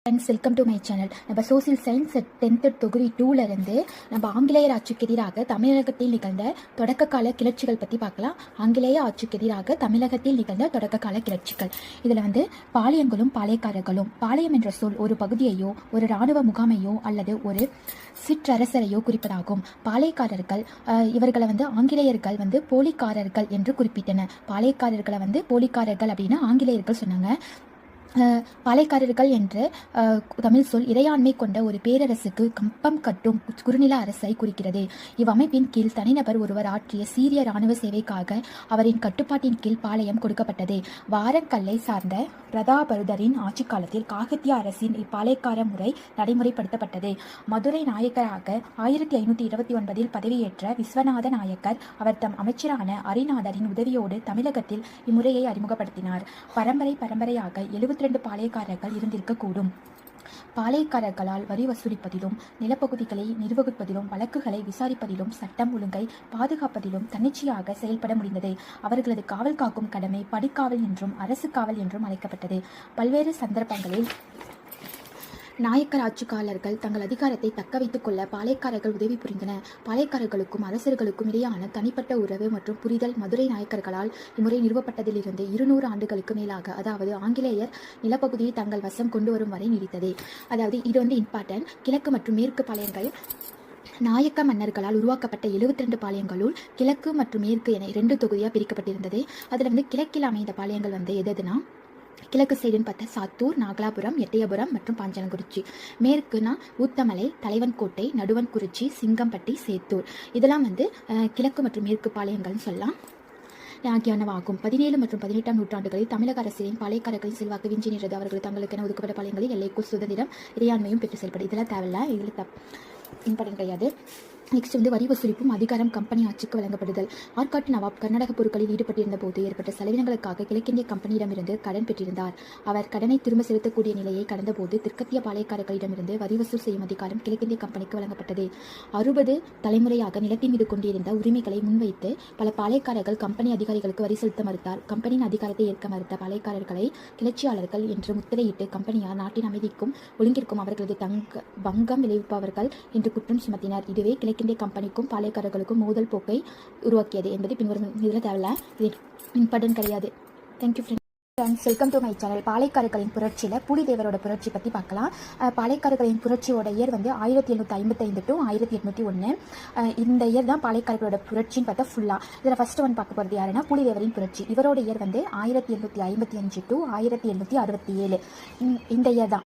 Friends, welcome to my channel. நம்ம social science 10th தொகுதி 2லேருந்து நம்ம ஆங்கிலேயர் ஆட்சிக்கு எதிராக தமிழகத்தில் நிகழ்ந்த தொடக்க கால கிளர்ச்சிகள் பற்றி பார்க்கலாம். ஆங்கிலேய ஆட்சிக்கு எதிராக தமிழகத்தில் நிகழ்ந்த தொடக்க கால கிளர்ச்சிகள். இதில் பாளையங்களும் பாளையக்காரர்களும், பாளையம் என்ற சொல் ஒரு பகுதியையோ ஒரு இராணுவ முகாமையோ அல்லது ஒரு சிற்றரசரையோ குறிப்பதாகும். பாளையக்காரர்கள் இவர்களை ஆங்கிலேயர்கள் போலிக்காரர்கள் என்று குறிப்பிட்டனர். பாளையக்காரர்களை போலிக்காரர்கள் அப்படின்னு ஆங்கிலேயர்கள் சொன்னாங்க. பாளையக்காரர்கள் என்ற தமிழ் சொல் இறையாண்மை கொண்ட ஒரு பேரரசுக்கு கம்பம் கட்டும் குறுநில அரசை குறிக்கிறது. இவ்வமைப்பின் கீழ் தனிநபர் ஒருவர் ஆற்றிய சீரிய இராணுவ சேவைக்காக அவரின் கட்டுப்பாட்டின் கீழ் பாளையம் கொடுக்கப்பட்டது. வாரங்கல்லை சார்ந்த பிரதாபருதரின் ஆட்சி காலத்தில் காகத்திய அரசின் இப்பாளையக்கார முறை நடைமுறைப்படுத்தப்பட்டது. மதுரை நாயக்கராக 1529 பதவியேற்ற விஸ்வநாத நாயக்கர் அவர் தம் அமைச்சரான அரிநாதரின் உதவியோடு தமிழகத்தில் இம்முறையை அறிமுகப்படுத்தினார். பரம்பரையாக 72 பாளையக்காரர்கள் இருந்திருக்கக்கூடும். பாளையக்காரர்களால் வரி வசூலிப்பதிலும் நிலப்பகுதிகளை நிர்வகிப்பதிலும் வழக்குகளை விசாரிப்பதிலும் சட்டம் ஒழுங்கை பாதுகாப்பதிலும் தன்னிச்சையாக செயல்பட முடிந்தது. அவர்களது காவல் காக்கும் கடமை படிக்காவல் என்றும் அரசு காவல் என்றும் அழைக்கப்பட்டது. பல்வேறு சந்தர்ப்பங்களில் நாயக்கர் ஆட்சிக்காரர்கள் தங்கள் அதிகாரத்தை தக்க வைத்துக் கொள்ள பாளையக்காரர்கள் உதவி புரிந்தனர். பாளையக்காரர்களுக்கும் அரசர்களுக்கும் இடையான தனிப்பட்ட உறவு மற்றும் புரிதல் மதுரை நாயக்கர்களால் இம்முறை நிறுவப்பட்டதிலிருந்து 200 ஆண்டுகளுக்கு மேலாக, அதாவது ஆங்கிலேயர் நிலப்பகுதியை தங்கள் வசம் கொண்டு வரும் வரை நீடித்தது. அதாவது இது இம்பார்ட்டன்ட். கிழக்கு மற்றும் மேற்கு பாளையங்கள் நாயக்க மன்னர்களால் உருவாக்கப்பட்ட 72 பாளையங்களுள் கிழக்கு மற்றும் மேற்கு என 2 தொகுதியாக பிரிக்கப்பட்டிருந்தது. அதில் கிழக்கில் அமைந்த பாளையங்கள் எதுனா கிழக்கு சைடுன்னு பார்த்தா சாத்தூர், நாகலாபுரம், எட்டயபுரம் மற்றும் பாஞ்சனங்குறிச்சி. மேற்குனா ஊத்தமலை, தலைவன்கோட்டை, நடுவன்குறிச்சி, சிங்கம்பட்டி, சேத்தூர். இதெல்லாம் கிழக்கு மற்றும் மேற்கு பாளையங்கள்னு சொல்லலாம் ஆகியனவாகும். 17 மற்றும் 18ஆம் நூற்றாண்டுகளில் தமிழக அரசின் பாளையக்காரர்களின் செல்வாக்கு விஞ்சி நின்றது. அவர்கள் தங்களுக்கென ஒதுக்கப்பட்ட பாளையங்களில் எல்லைக்குள் சுதந்திரம் இறையாண்மையும் பெற்று செயல்படும். இதெல்லாம் தேவையில்ல, இதில் இம்பார்ட்டன்ட் கிடையாது. நெக்ஸ்ட் வரி வசூலிப்பும் அதிகாரம் கம்பெனி ஆட்சிக்கு வழங்கப்படுதல். ஆற்காட்டு நவாப் கர்நாடக பொருட்களில் ஈடுபட்டிருந்த போது ஏற்பட்ட செலவினங்களுக்காக கிழக்கிந்திய கம்பெனியிடமிருந்து கடன் பெற்றிருந்தார். அவர் கடனை திரும்ப செலுத்தக்கூடிய நிலையை கடந்தபோது தெற்கத்திய பாளையக்காரர்களிடமிருந்து வரி வசூல் செய்யும் அதிகாரம் கிழக்கிந்திய கம்பெனிக்கு வழங்கப்பட்டது. 60 தலைமுறையாக நிலத்தின் மீது கொண்டிருந்த உரிமைகளை முன்வைத்து பல பாளையக்காரர்கள் கம்பெனி அதிகாரிகளுக்கு வரி செலுத்த மறுத்தார். கம்பெனியின் அதிகாரத்தை ஏற்க மறுத்த பாளையக்காரர்களை கிளர்ச்சியாளர்கள் என்று முத்திரையிட்டு கம்பெனியார் நாட்டின் அமைதிக்கும் ஒழுங்கிற்கும் அவர்களது பங்கம் விளைவிப்பவர்கள் என்று குற்றம் சுமத்தினார். இதுவே கிழக்கிந்திய கம்பெனிக்கும் பாளையக்காரர்களுக்கும் மோதல் போக்கை உருவாக்கியது என்பது பின்வரும். இதில் தேவையில்ல, இது இம்பார்ட்டன்ட் கிடையாது. Thank you friends, welcome to my channel. பாளையக்காரர்களின் புரட்சியில் புலிதேவரோட புரட்சி பற்றி பார்க்கலாம். பாளையக்காரர்களின் புரட்சியோட இயர் 1755 to 1801. இந்த இயர் தான் பாளையக்காரர்களோட புரட்சின்னு பார்த்தா ஃபுல்லாக. இதில் ஃபர்ஸ்ட் பார்க்க போகிறது யாருன்னா புலிதேவரின் புரட்சி. இவரோட இயர் 1855 to 1867. இந்த இயர் தான்